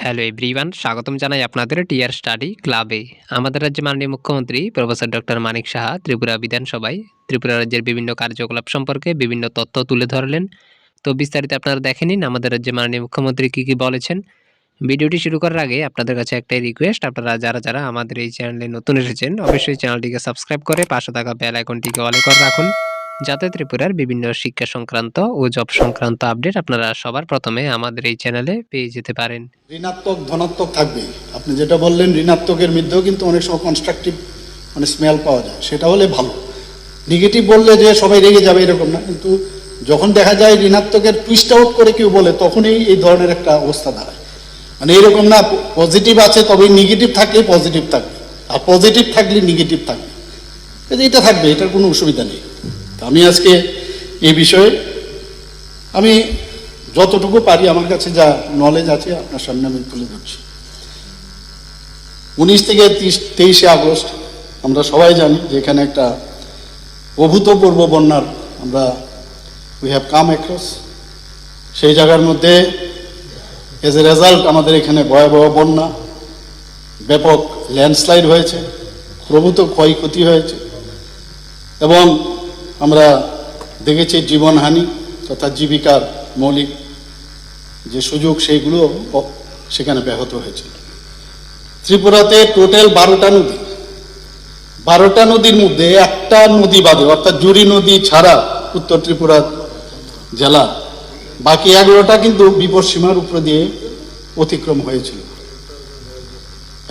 Hello everyone, স্বাগতম জানাই আপনাদের টিআর স্টাডি ক্লাবে। আমাদের রাজ্যের মাননীয় মুখ্যমন্ত্রী প্রফেসর ডক্টর মানিক সাহা ত্রিপুরা বিধানসভায় ত্রিপুরা রাজ্যের বিভিন্ন কার্যকলাপ সম্পর্কে বিভিন্ন তথ্য তুলে ধরলেন। তো বিস্তারিত আপনারা দেখে নিন আমাদের রাজ্যের মাননীয় মুখ্যমন্ত্রী কি বলেছেন। ভিডিওটি শুরু করার আগে আপনাদের কাছে একটাই রিকোয়েস্ট, আপনারা যারা আমাদের এই চ্যানেলে নতুন এসেছেন অবশ্যই চ্যানেলটিকে সাবস্ক্রাইব করে পাশে থাকা বেল আইকনটিকে অলে করে রাখুন, যাতে ত্রিপুরার বিভিন্ন শিক্ষা সংক্রান্ত ও জব সংক্রান্ত আপডেট আপনারা সবার প্রথমে আমাদের এই চ্যানেলে পেয়ে যেতে পারেন। ঋণাত্মক ধনাত্মক থাকবে। আপনি যেটা বললেন ঋণাত্মকের মধ্যেও কিন্তু অনেক সময় কনস্ট্রাকটিভ স্মেল পাওয়া যায়, সেটা হলে ভালো। নেগেটিভ বললে যে সবাই রেগে যাবে এরকম না, কিন্তু যখন দেখা যায় ঋণাত্মকের টুইস্ট আউট করে কেউ বলে তখনই এই ধরনের একটা অবস্থা দাঁড়ায়। এরকম না পজিটিভ আছে তবেই নেগেটিভ থাকলে পজিটিভ থাকবে, আর পজিটিভ থাকলে নেগেটিভ থাকবে, এটা থাকবে, এটার কোনো অসুবিধা নেই। আমি আজকে এই বিষয়ে আমি যতটুকু পারি আমার কাছে যা নলেজ আছে আপনার সামনে আমি তুলে ধরছি। 19 থেকে 23 আগস্ট আমরা সবাই জানি যে এখানে একটা অভূতপূর্ব বন্যার আমরা উই হ্যাভ কাম অ্যাক্রস। সেই জায়গার মধ্যে এজ এ রেজাল্ট আমাদের এখানে ভয়াবহ বন্যা, ব্যাপক ল্যান্ডস্লাইড হয়েছে, প্রভূত ক্ষয়ক্ষতি হয়েছে এবং আমরা দেখেছি জীবনহানি তথা জীবিকার মৌলিক যে সুযোগ সেইগুলো সেখানে ব্যাহত হয়েছিল। ত্রিপুরাতে টোটাল 12টা নদীর মধ্যে একটা নদী বাদে অর্থাৎ জুরি নদী ছাড়া উত্তর ত্রিপুরা জেলা বাকি 11টা কিন্তু বিপদ সীমার উপর দিয়ে অতিক্রম হয়েছিল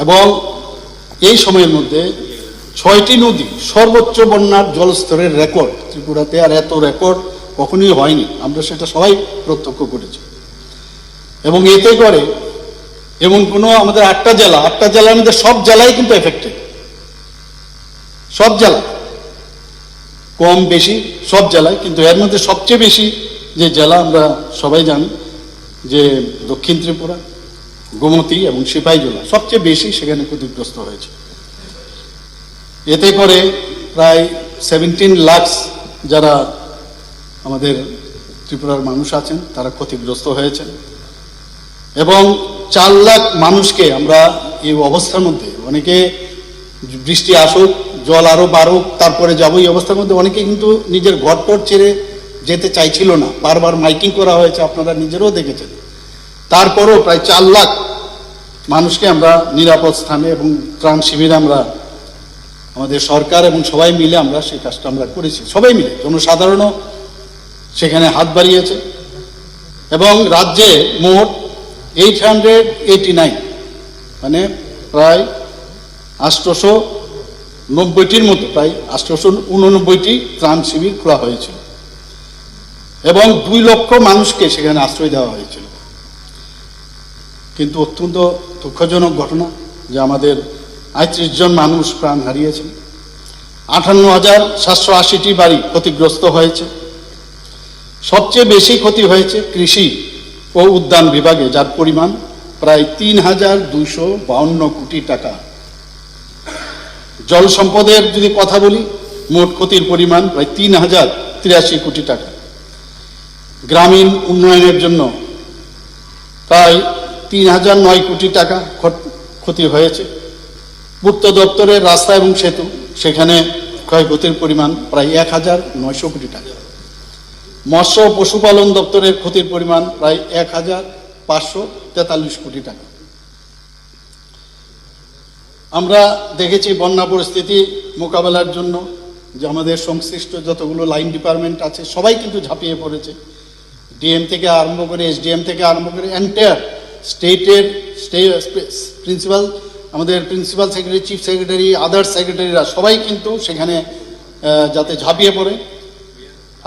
এবং এই সময়ের মধ্যে 6টি নদী সর্বোচ্চ বন্যার জলস্তরের রেকর্ড ত্রিপুরাতে, আর এত রেকর্ড কখনোই হয়নি, আমরা সেটা সবাই প্রত্যক্ষ করেছি। এবং এতে করে এমন কোনো আমাদের 8টা জেলার মধ্যে সব জেলায় কিন্তু এফেক্টেড, সব জেলা কম বেশি সব জেলায়, কিন্তু এর মধ্যে সবচেয়ে বেশি যে জেলা আমরা সবাই জানি যে দক্ষিণ ত্রিপুরা, গোমতী এবং সিপাহীজলা সবচেয়ে বেশি সেখানে ক্ষতিগ্রস্ত হয়েছে। এতে করে প্রায় 17 লাখ যারা আমাদের ত্রিপুরার মানুষ আছেন তারা ক্ষতিগ্রস্ত হয়েছেন এবং 4 লাখ মানুষকে আমরা এই অবস্থার মধ্যে, অনেকে বৃষ্টি আসুক জল আরো বাড়ুক তারপরে যাবো, এই অবস্থার মধ্যে অনেকে কিন্তু নিজের ঘরটর ছেড়ে যেতে চাইছিল না, বারবার মাইকিং করা হয়েছে, আপনারা নিজেরাও দেখেছেন। তারপরও প্রায় 4 লাখ মানুষকে আমরা নিরাপদ স্থানে এবং ত্রাণ শিবিরে আমরা আমাদের সরকার এবং সবাই মিলে আমরা সেই কাজটা আমরা করেছি, সবাই মিলে জনসাধারণও সেখানে হাত বাড়িয়েছে এবং রাজ্যে মোট 889 প্রায় 890টির মতো, প্রায় 889টি ত্রাণ শিবির খোলা হয়েছিল এবং 2 লক্ষ মানুষকে সেখানে আশ্রয় দেওয়া হয়েছিল। কিন্তু অত্যন্ত দুঃখজনক ঘটনা যে আমাদের 38 জন মানুষ প্রাণ হারিয়েছেন, 58,780টি বাড়ি ক্ষতিগ্রস্ত হয়েছে। সবচেয়ে বেশি ক্ষতি হয়েছে কৃষি ও উদ্যান বিভাগে, যার পরিমাণ প্রায় 3,252 কোটি টাকা। জল সম্পদের যদি কথা বলি, মোট ক্ষতির পরিমাণ প্রায় 3,083 কোটি টাকা। গ্রামীণ উন্নয়নের জন্য প্রায় 3,009 কোটি টাকা ক্ষতি হয়েছে। পূর্ত দপ্তরের রাস্তা এবং সেতু, সেখানে ক্ষয়ক্ষতির পরিমাণ প্রায় 1,900 কোটি টাকা। মৎস্য ও পশুপালন দপ্তরের ক্ষতির পরিমাণ প্রায় 1,543 কোটি টাকা। আমরা দেখেছি বন্যা পরিস্থিতি মোকাবেলার জন্য যে আমাদের সংশ্লিষ্ট যতগুলো লাইন ডিপার্টমেন্ট আছে সবাই কিন্তু ঝাঁপিয়ে পড়েছে, ডিএম থেকে আরম্ভ করে এসডিএম থেকে আরম্ভ করে এন্টায়ার স্টেটের প্রিন্সিপাল, আমাদের principal secretary, chief secretary, others সেক্রেটারিরা সবাই কিন্তু সেখানে যাতে ঝাঁপিয়ে পড়ে।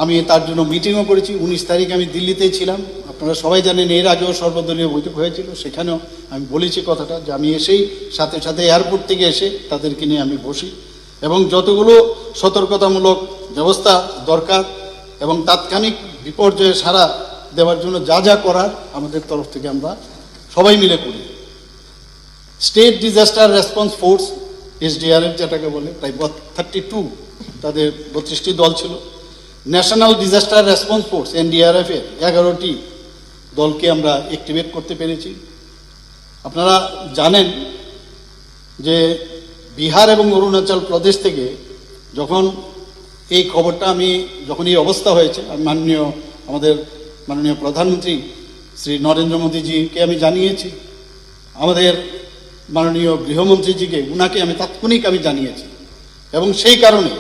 আমি তার জন্য মিটিংও করেছি। 19 তারিখ আমি দিল্লিতেই ছিলাম, আপনারা সবাই জানেন, এর আগেও সর্বদলীয় বৈঠক হয়েছিল, সেখানেও আমি বলেছি কথাটা যে আমি এসেই সাথে সাথে এয়ারপোর্ট থেকে এসে তাদেরকে নিয়ে আমি বসি এবং যতগুলো সতর্কতামূলক ব্যবস্থা দরকার এবং তাৎক্ষণিক বিপর্যয়ে সাড়া দেওয়ার জন্য যা যা করার আমাদের তরফ থেকে আমরা সবাই মিলে করি। State disaster response force SDRF যেটাকে বলে, প্রায় 32 তাদের 32টি দল ছিল। National disaster response force NDRF এর 11টি দলকে আমরা অ্যাক্টিভেট করতে পেরেছি। আপনারা জানেন যে বিহার এবং অরুণাচল প্রদেশ থেকে যখন এই খবরটা যখন এই অবস্থা হয়েছে, আমি আমাদের মাননীয় প্রধানমন্ত্রী শ্রী নরেন্দ্র মোদীজিকে আমি জানিয়েছি, আমাদের মাননীয় গৃহমন্ত্রীজিকে উনাকে আমি তাৎক্ষণিক জানিয়েছি। এবং সেই কারণে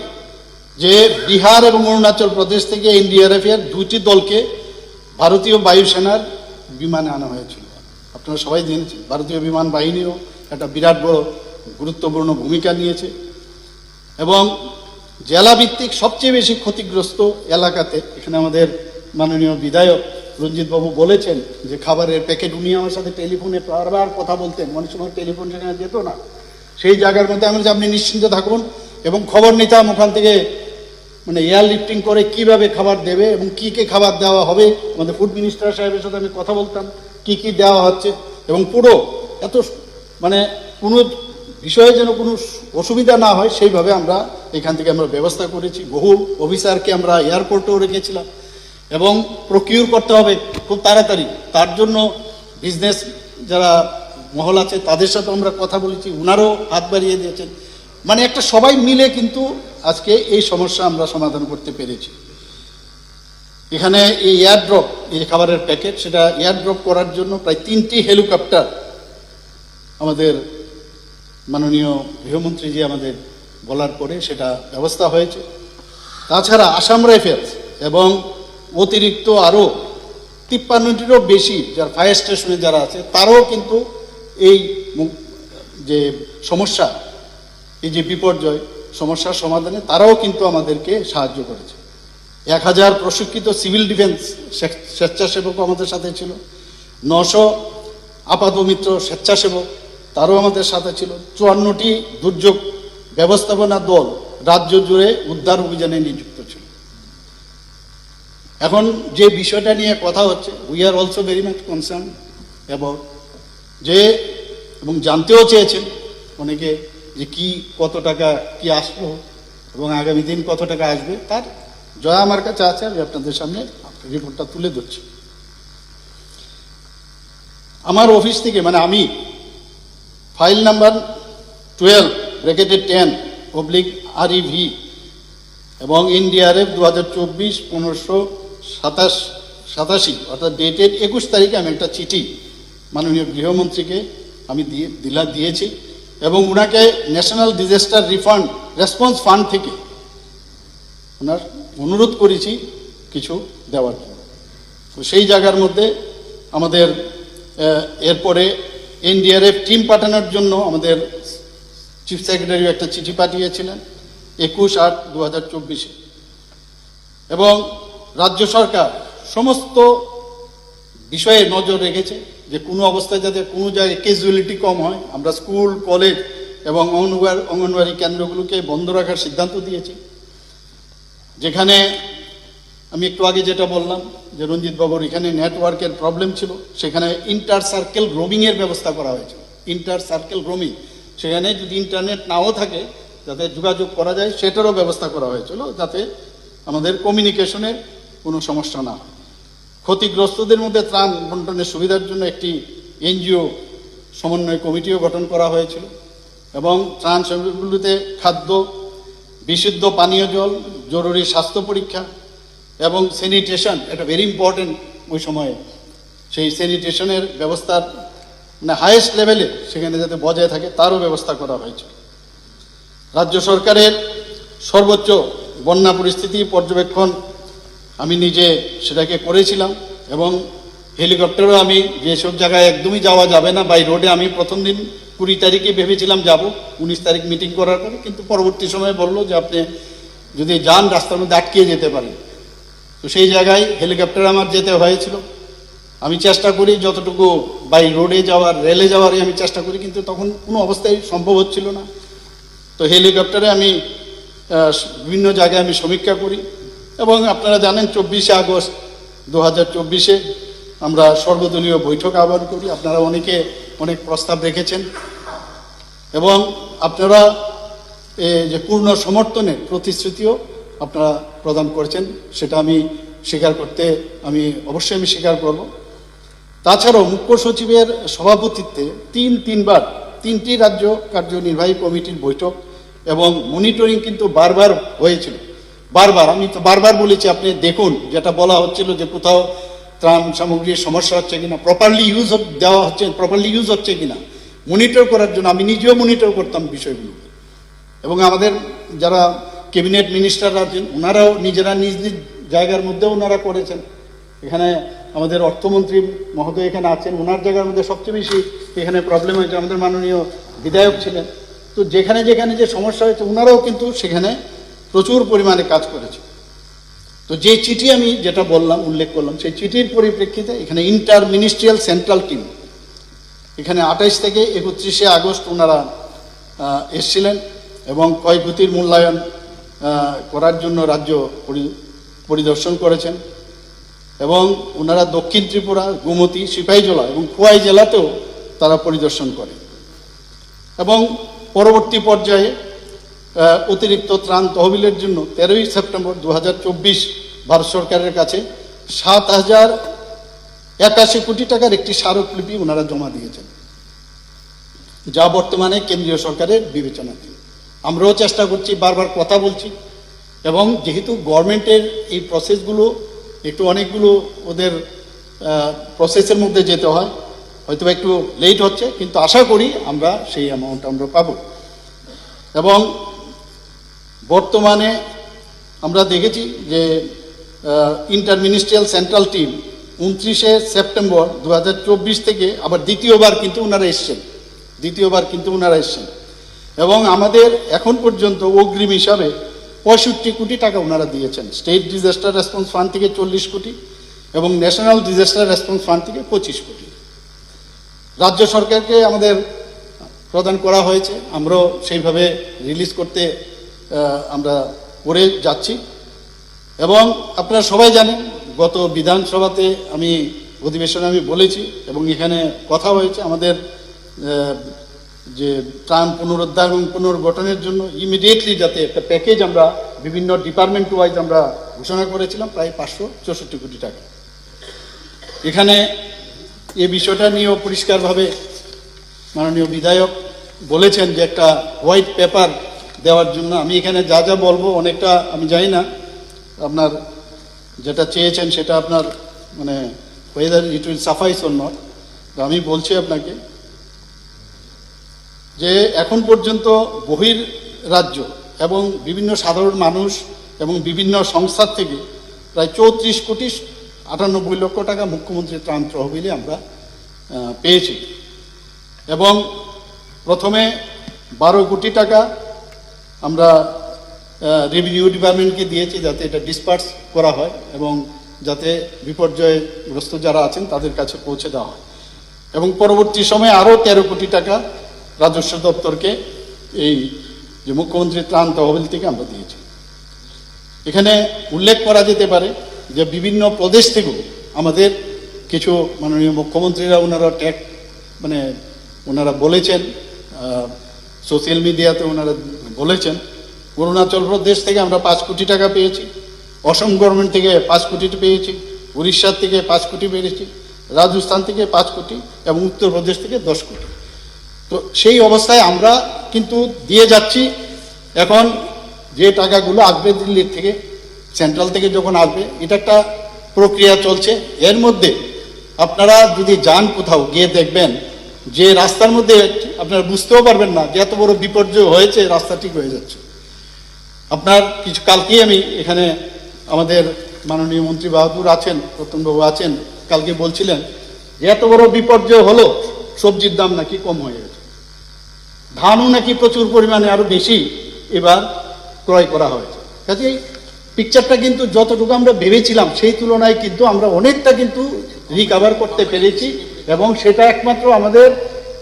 যে বিহার এবং অরুণাচল প্রদেশ থেকে এনডিআরএফ এর দুটি দলকে ভারতীয় বায়ুসেনার বিমানে আনা হয়েছিল। আপনারা সবাই জেনেছেন ভারতীয় বিমান বাহিনীও একটা বিরাট বড় গুরুত্বপূর্ণ ভূমিকা নিয়েছে। এবং জেলাভিত্তিক সবচেয়ে বেশি ক্ষতিগ্রস্ত এলাকাতে এখানে আমাদের মাননীয় বিধায়ক রঞ্জিত বাবু বলেছেন যে খাবারের প্যাকেট, উনি আমার সাথে টেলিফোনে বারবার কথা বলতেন, অনেক সময় টেলিফোন সেখানে যেত না, সেই জায়গার মধ্যে আমি আপনি নিশ্চিন্ত থাকুন এবং খবর নিতাম ওখান থেকে, মানে এয়ার লিফটিং করে কিভাবে খাবার দেবে এবং কি কি খাবার দেওয়া হবে। আমাদের ফুড মিনিস্টার সাহেবের সাথে আমি কথা বলতাম কি কি দেওয়া হচ্ছে, এবং পুরো এত মানে কোনো বিষয়ে যেন কোনো অসুবিধা না হয় সেইভাবে আমরা এখান থেকে ব্যবস্থা করেছি। বহু অফিসারকে আমরা এয়ারপোর্টেও রেখেছিলাম এবং প্রকিউর করতে হবে খুব তাড়াতাড়ি, তার জন্য বিজনেস যারা মহল আছে তাদের সাথে আমরা কথা বলেছি, উনারও হাত বাড়িয়ে দিয়েছেন। মানে একটা সবাই মিলে কিন্তু আজকে এই সমস্যা আমরা সমাধান করতে পেরেছি। এখানে এই এয়ারড্রপ, এই খাবারের প্যাকেট, সেটা এয়ারড্রপ করার জন্য প্রায় 3টি হেলিকপ্টার আমাদের মাননীয় গৃহমন্ত্রীজি আমাদের বলার পরে সেটা ব্যবস্থা হয়েছে। তাছাড়া আসাম রাইফেলস এবং অতিরিক্ত আরও 53টিরও বেশি যারা ফায়ার স্টেশনে যারা আছে তারাও কিন্তু এই যে সমস্যা, এই যে বিপর্যয় সমস্যার সমাধানে তারাও কিন্তু আমাদেরকে সাহায্য করেছে। 1000 প্রশিক্ষিত সিভিল ডিফেন্স স্বেচ্ছাসেবকও আমাদের সাথে ছিল, 900 আপাতমিত্র স্বেচ্ছাসেবক তারও আমাদের সাথে ছিল, 54টি দুর্যোগ ব্যবস্থাপনা দল রাজ্য জুড়ে উদ্ধার অভিযানে নিযুক্ত ছিল। এখন যে বিষয়টা নিয়ে কথা হচ্ছে, we are also very much concern about এবং জানতেও চেয়েছেন অনেকে যে কত টাকা কি আসলো এবং আগামী দিন কত টাকা আসবে, তার জয়া আমার কাছে আছে, আমি আপনাদের সামনে রিপোর্টটা তুলে ধরছি। আমার অফিস থেকে আমি ফাইল নাম্বার 12/10/REV এবং এনডিআরএফ 2024-1587 অর্থাৎ ডেটেড 21 তারিখে আমি একটা চিঠি মাননীয় গৃহমন্ত্রীকে আমি দিয়েছি এবং ওনাকে ন্যাশনাল ডিজাস্টার রেসপন্স ফান্ড থেকে ওনার অনুরোধ করেছি কিছু দেওয়ার জন্য। তো সেই জায়গার মধ্যে আমাদের এরপরে এনডিআরএফ টিম পাঠানোর জন্য আমাদের চিফ সেক্রেটারি একটা চিঠি পাঠিয়েছিলেন 21/8/2024 এবং রাজ্য সরকার সমস্ত বিষয়ে নজর রেখেছে যে কোনো অবস্থায় যাতে কোনো জায়গায় ক্যাজুয়ালিটি কম হয়। আমরা স্কুল, কলেজ এবং অঙ্গনওয়াড়ি কেন্দ্রগুলোকে বন্ধ রাখার সিদ্ধান্ত দিয়েছি। যেখানে আমি একটু আগে যেটা বললাম যে রঞ্জিত বাবুর এখানে নেটওয়ার্কের প্রবলেম ছিল, সেখানে ইন্টার সার্কেল রোমিংয়ের ব্যবস্থা করা হয়েছে। ইন্টার সার্কেল রোমিং, সেখানে যদি ইন্টারনেট নাও থাকে যাতে যোগাযোগ করা যায় সেটারও ব্যবস্থা করা হয়েছিল, যাতে আমাদের কমিউনিকেশনের কোনো সমস্যা না হয়। ক্ষতিগ্রস্তদের মধ্যে ত্রাণ বন্টনের সুবিধার জন্য একটি এনজিও সমন্বয় কমিটিও গঠন করা হয়েছিল এবং ত্রাণ শিবিরগুলিতে খাদ্য, বিশুদ্ধ পানীয় জল, জরুরি স্বাস্থ্য পরীক্ষা এবং স্যানিটেশন, এটা ভেরি ইম্পর্টেন্ট। ওই সময়ে সেই স্যানিটেশনের ব্যবস্থার হাইয়েস্ট লেভেলে সেখানে যাতে বজায় থাকে তারও ব্যবস্থা করা হয়েছে। রাজ্য সরকারের সর্বোচ্চ বন্যা পরিস্থিতি পর্যবেক্ষণ আমি নিজে সেটাকে করেছিলাম এবং হেলিকপ্টারও আমি যেসব জায়গায় একদমই যাওয়া যাবে না বাই রোডে, আমি প্রথম দিন 20 তারিখে ভেবেছিলাম যাব, 19 তারিখ মিটিং করার পরে কিন্তু পরবর্তী সময়ে বললো যে আপনি যদি যান রাস্তার মধ্যে আটকে যেতে পারেন। তো সেই জায়গায় হেলিকপ্টার আমার যেতে হয়েছিল। আমি চেষ্টা করি যতটুকু বাই রোডে যাওয়ার, রেলে যাওয়ারই আমি চেষ্টা করি, কিন্তু তখন কোনো অবস্থায় সম্ভব হচ্ছিল না। তো হেলিকপ্টারে আমি বিভিন্ন জায়গায় আমি সমীক্ষা করি এবং আপনারা জানেন 24শে আগস্ট 2024 আমরা সর্বদলীয় বৈঠক আহ্বান করি। আপনারা অনেকে অনেক প্রস্তাব রেখেছেন এবং আপনারা যে পূর্ণ সমর্থনের প্রতিশ্রুতিও আপনারা প্রদান করেছেন, সেটা আমি স্বীকার করতে অবশ্যই স্বীকার করব। তাছাড়াও মুখ্য সচিবের সভাপতিত্বে তিনবার 3টি রাজ্য কার্যনির্বাহী কমিটির বৈঠক এবং মনিটরিং কিন্তু বারবার হয়েছিল। আমি তো বারবার বলেছি, আপনি দেখুন, যেটা বলা হচ্ছিল যে কোথাও ত্রাণ সামগ্রীর সমস্যা হচ্ছে কিনা, প্রপারলি ইউজ হচ্ছে কিনা মনিটর করার জন্য আমি নিজেও মনিটর করতাম বিষয়গুলো। এবং আমাদের যারা ক্যাবিনেট মিনিস্টাররা আছেন ওনারাও নিজেরা নিজ নিজ জায়গার মধ্যেও ওনারা করেছেন। এখানে আমাদের অর্থমন্ত্রী মহোদয় এখানে আছেন, ওনার জায়গার মধ্যে সবচেয়ে বেশি এখানে প্রবলেম হয়েছে আমাদের মাননীয় বিধায়ক ছিলেন। তো যেখানে যেখানে যে সমস্যা হয়েছে ওনারাও কিন্তু সেখানে প্রচুর পরিমাণে কাজ করেছে। তো যে চিঠি আমি যেটা উল্লেখ করলাম, সেই চিঠির পরিপ্রেক্ষিতে এখানে ইন্টার মিনিস্ট্রিয়াল সেন্ট্রাল টিম এখানে 28 থেকে 31শে আগস্ট ওনারা এসছিলেন এবং ক্ষয়ক্ষতির মূল্যায়ন করার জন্য রাজ্য পরিদর্শন করেছেন। এবং ওনারা দক্ষিণ ত্রিপুরা, গোমতী, সিপাহীজলা এবং খোয়াই জেলাতেও তারা পরিদর্শন করে। এবং পরবর্তী পর্যায়ে অতিরিক্ত ত্রাণ তহবিলের জন্য 13ই সেপ্টেম্বর 2024 ভারত সরকারের কাছে 7,081 কোটি টাকার একটি স্মারকলিপি ওনারা জমা দিয়েছেন, যা বর্তমানে কেন্দ্রীয় সরকারের বিবেচনাধীন। আমরাও চেষ্টা করছি, বারবার কথা বলছি, এবং যেহেতু গভর্নমেন্টের এই প্রসেসগুলো একটু অনেকগুলো ওদের প্রসেসের মধ্যে যেতে হয়, হয়তো একটু লেট হচ্ছে, কিন্তু আশা করি আমরা সেই অ্যামাউন্ট আমরা পাব। এবং বর্তমানে আমরা দেখেছি যে ইন্টার মিনিস্ট্রিয়াল সেন্ট্রাল টিম 29শে সেপ্টেম্বর 2024 থেকে আবার দ্বিতীয়বার কিন্তু ওনারা এসছেন এবং আমাদের এখন পর্যন্ত অগ্রিম হিসাবে 65 কোটি টাকা ওনারা দিয়েছেন। স্টেট ডিজাস্টার রেসপন্স ফান্ড থেকে 40 কোটি এবং ন্যাশনাল ডিজাস্টার রেসপন্স ফান্ড থেকে 25 কোটি রাজ্য সরকারকে আমাদের প্রদান করা হয়েছে। আমরাও সেইভাবে রিলিজ করতে আমরা করে যাচ্ছি। এবং আপনারা সবাই জানেন, গত বিধানসভাতে অধিবেশনে আমি বলেছি এবং এখানে কথা হয়েছে, আমাদের যে ত্রাণ পুনরুদ্ধার এবং পুনর্গঠনের জন্য ইমিডিয়েটলি যাতে একটা প্যাকেজ আমরা বিভিন্ন ডিপার্টমেন্ট ওয়াইজ আমরা ঘোষণা করেছিলাম প্রায় 564 কোটি টাকা। এখানে এই বিষয়টা নিয়েও পরিষ্কারভাবে মাননীয় বিধায়ক বলেছেন যে একটা হোয়াইট পেপার দেওয়ার জন্য। আমি এখানে যা যা বলবো অনেকটা আমি জানি না আপনার যেটা চেয়েছেন সেটা আপনার মানে weather it will সাফাইস or not. আমি বলছি আপনাকে যে এখন পর্যন্ত বহির রাজ্য এবং বিভিন্ন সাধারণ মানুষ এবং বিভিন্ন সংস্থা থেকে প্রায় 34 কোটি 98 লক্ষ টাকা মুখ্যমন্ত্রীর ত্রাণ তহবিলে আমরা পেয়েছি। এবং প্রথমে 12 কোটি টাকা আমরা রেভিনিউ ডিপার্টমেন্টকে দিয়েছি যাতে এটা ডিসপার্স করা হয় এবং যাতে বিপর্যয়গ্রস্ত যারা আছেন তাদের কাছে পৌঁছে দেওয়া হয়। এবং পরবর্তী সময়ে আরও 13 কোটি টাকা রাজস্ব দপ্তরকে এই যে মুখ্যমন্ত্রীর ত্রাণ তহবিল থেকে আমরা দিয়েছি। এখানে উল্লেখ করা যেতে পারে যে বিভিন্ন প্রদেশ থেকেও আমাদের কিছু মাননীয় মুখ্যমন্ত্রীরা ওনারা বলেছেন, সোশ্যাল মিডিয়াতে ওনারা বলেছেন, অরুণাচল প্রদেশ থেকে আমরা 5 কোটি টাকা পেয়েছি, অসম গভর্নমেন্ট থেকে 5 কোটি পেয়েছি, উড়িষ্যার থেকে 5 কোটি পেয়েছি, রাজস্থান থেকে 5 কোটি এবং উত্তরপ্রদেশ থেকে 10 কোটি। তো সেই অবস্থায় আমরা কিন্তু দিয়ে যাচ্ছি। এখন যে টাকাগুলো আসবে দিল্লির থেকে, সেন্ট্রাল থেকে যখন আসবে, এটা একটা প্রক্রিয়া চলছে। এর মধ্যে আপনারা যদি যান কোথাও গিয়ে দেখবেন যে রাস্তার মধ্যে আপনারা বুঝতেও পারবেন না যে এত বড় বিপর্যয় হয়েছে, রাস্তা ঠিক হয়ে যাচ্ছে। আপনার কালকেই আমি এখানে আমাদের মাননীয় মন্ত্রী বাহাদুর আছেন, রতনবাবু আছেন, কালকে বলছিলেন যে এত বড় বিপর্যয় হলো, সবজির দাম নাকি কম হয়ে গেছে, ধানও নাকি প্রচুর পরিমাণে আরো বেশি এবার ক্রয় করা হয়েছে। কাজেই পিকচারটা কিন্তু যতটুকু আমরা ভেবেছিলাম সেই তুলনায় কিন্তু আমরা অনেকটা কিন্তু রিকভার করতে পেরেছি এবং সেটা একমাত্র আমাদের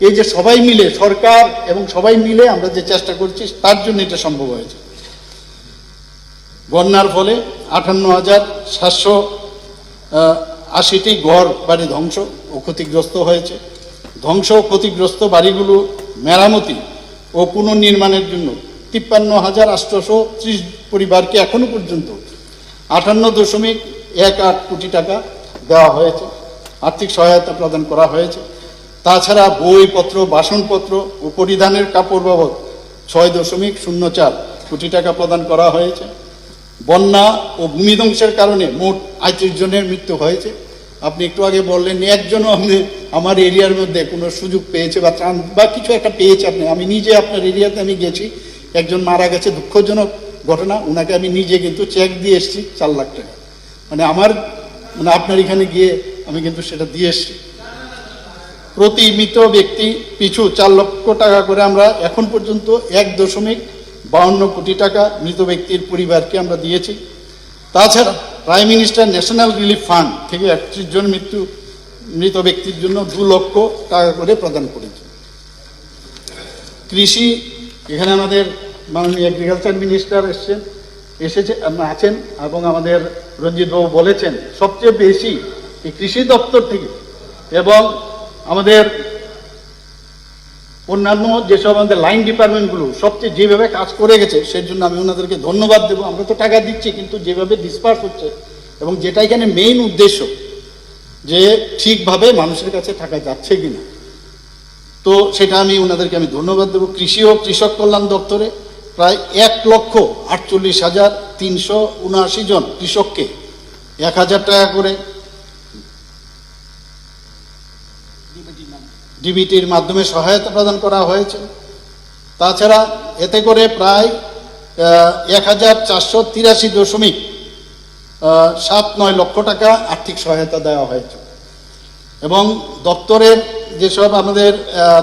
এই যে সবাই মিলে, সরকার এবং সবাই মিলে আমরা যে চেষ্টা করছি তার জন্য এটা সম্ভব হয়েছে। বন্যার ফলে 58,780টি ঘর বাড়ি ধ্বংস ও ক্ষতিগ্রস্ত হয়েছে। ধ্বংস ও ক্ষতিগ্রস্ত বাড়িগুলো মেরামতি ও পুনর্নির্মাণের জন্য 53,830 পরিবারকে এখনো পর্যন্ত 58.18 কোটি টাকা দেওয়া হয়েছে। আর্থিক সহায়তা প্রদান করা হয়েছে। তাছাড়া বইপত্র, বাসনপত্র ও পরিধানের কাপড় বাবদ 6.04 কোটি টাকা প্রদান করা হয়েছে। বন্যা ও ভূমিধ্বংসের কারণে মোট 35 জনের মৃত্যু হয়েছে। আপনি একটু আগে বললেন একজনও আপনি আমার এরিয়ার মধ্যে কোনো সুযোগ পেয়েছে বা ত্রাণ বা কিছু একটা পেয়েছে আপনি। আমি নিজে আপনার এরিয়াতে আমি গেছি, একজন মারা গেছে, দুঃখজনক ঘটনা। ওনাকে আমি নিজে কিন্তু চেক দিয়ে এসেছি 4 লাখ টাকা। মানে আপনার এখানে গিয়ে আমি কিন্তু সেটা দিয়ে এসেছি। প্রতি মৃত ব্যক্তি পিছু 4 লক্ষ টাকা করে আমরা এখন পর্যন্ত 1.52 কোটি টাকা মৃত ব্যক্তির পরিবারকে আমরা দিয়েছি। তাছাড়া prime minister national relief fund থেকে 31 জন মৃত ব্যক্তির জন্য 2 লক্ষ টাকা করে প্রদান করেছে। কৃষি, এখানে আমাদের মাননীয় এগ্রিকালচার মিনিস্টার আছেন এবং আমাদের রঞ্জিত বাবু বলেছেন সবচেয়ে বেশি এই কৃষি দপ্তর থেকে এবং আমাদের অন্যান্য যেসব আমাদের লাইন ডিপার্টমেন্টগুলো সবচেয়ে যেভাবে কাজ করে গেছে সেই জন্য আমি ওনাদেরকে ধন্যবাদ দেবো। আমরা তো টাকা দিচ্ছি, কিন্তু যেভাবে ডিসপার্স হচ্ছে এবং যেটা এখানে মেইন উদ্দেশ্য যে ঠিকভাবে মানুষের কাছে টাকা যাচ্ছে কিনা, তো সেটা আমি ওনাদেরকে ধন্যবাদ দেবো। কৃষি ও কৃষক কল্যাণ দপ্তরে প্রায় 1,48,379 জন কৃষককে 1,000 টাকা করে ডিবিটির মাধ্যমে সহায়তা প্রদান করা হয়েছে। তাছাড়া এতে করে প্রায় 1,483.79 লক্ষ টাকা আর্থিক সহায়তা দেওয়া হয়েছে। এবং দপ্তরের যেসব আমাদের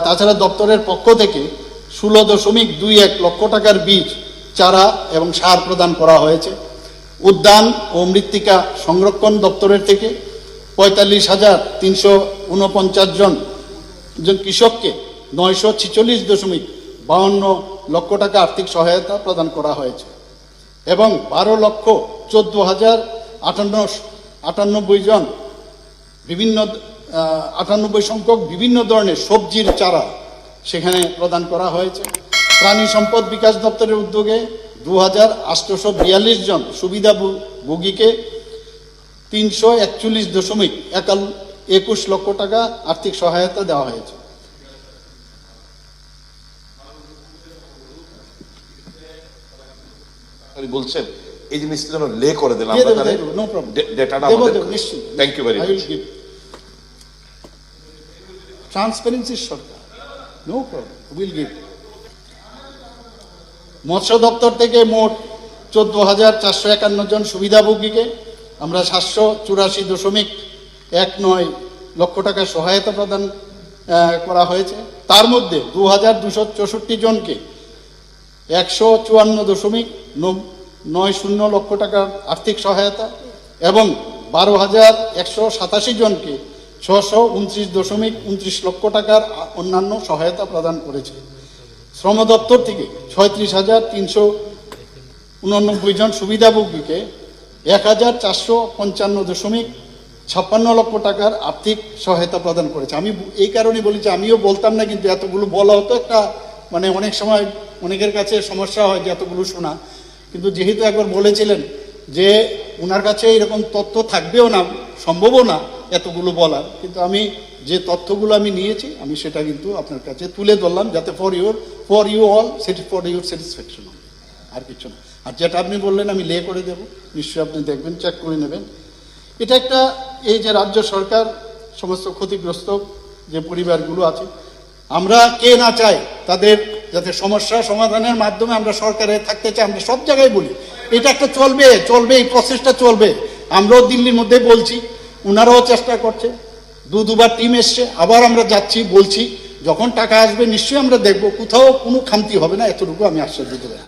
তাছাড়া দপ্তরের পক্ষ থেকে 16.21 লক্ষ টাকার বীজ, চারা এবং সার প্রদান করা হয়েছে। উদ্যান ও মৃত্তিকা সংরক্ষণ দপ্তরের থেকে 45,349 জন কৃষককে 946.52 লক্ষ টাকা আর্থিক সহায়তা প্রদান করা হয়েছে। এবং 12,14,098 জন 98 সংখ্যক বিভিন্ন ধরনের সবজির চারা সেখানে প্রদান করা হয়েছে। প্রাণী সম্পদ বিকাশ দপ্তরের উদ্যোগে 2,842 জন সুবিধাভোগীকে 341.21 লক্ষ টাকা আর্থিক সহায়তা দেওয়া হয়েছে। বলছেন এই জিনিসটা যেন লে করে দিলাম ডেটাটা thank you very much. Transparency সরকার, নো প্রবলেম, উইল গিভ। মৎস্য দপ্তর থেকে মোট 14,451 জন সুবিধাভোগীকে আমরা 784.19 লক্ষ টাকা সহায়তা প্রদান করা হয়েছে। তার মধ্যে 2,264 জনকে 154.90 লক্ষ টাকার আর্থিক সহায়তা এবং 12,187 জনকে 629.29 লক্ষ টাকার অন্যান্য সহায়তা প্রদান করেছে। শ্রম দপ্তর থেকে 36,389 জন সুবিধাভোগীকে 1,455.56 লক্ষ টাকার আর্থিক সহায়তা প্রদান করেছে। আমি এই কারণে বলেছি, আমিও বলতাম না, কিন্তু এতগুলো বলা হতো একটা অনেক সময় অনেকের কাছে সমস্যা হয় যে এতগুলো শোনা, কিন্তু যেহেতু একবার বলেছিলেন যে ওনার কাছে এরকম তথ্য থাকবেও না, সম্ভবও না এতগুলো বলার, কিন্তু আমি যে তথ্যগুলো আমি নিয়েছি আমি সেটা কিন্তু আপনার কাছে তুলে ধরলাম, যাতে ফর ইউ অল স্যাটিসফ্যাকশন হবে, আর কিছু না। আর যেটা আপনি বললেন আমি লে করে দেব, নিশ্চয়ই আপনি দেখবেন, চেক করে নেবেন। এটা একটা, এই যে রাজ্য সরকার সমস্ত ক্ষতিগ্রস্ত যে পরিবারগুলো আছে, আমরা কে না চাই তাদের যাতে সমস্যা সমাধানের মাধ্যমে আমরা সরকারে থাকতে চাই, আমরা সব জায়গায় বলি এটা একটা চলবে, এই প্রসেসটা চলবে। আমরাও দিল্লির মধ্যে বলছি, ওনারাও চেষ্টা করছে, দুবার টিম এসছে, আবার আমরা যাচ্ছি, বলছি যখন টাকা আসবে নিশ্চয়ই আমরা দেখব, কোথাও কোনো খামতি হবে না, এতটুকু আমি আশ্বাস দিতে পারি।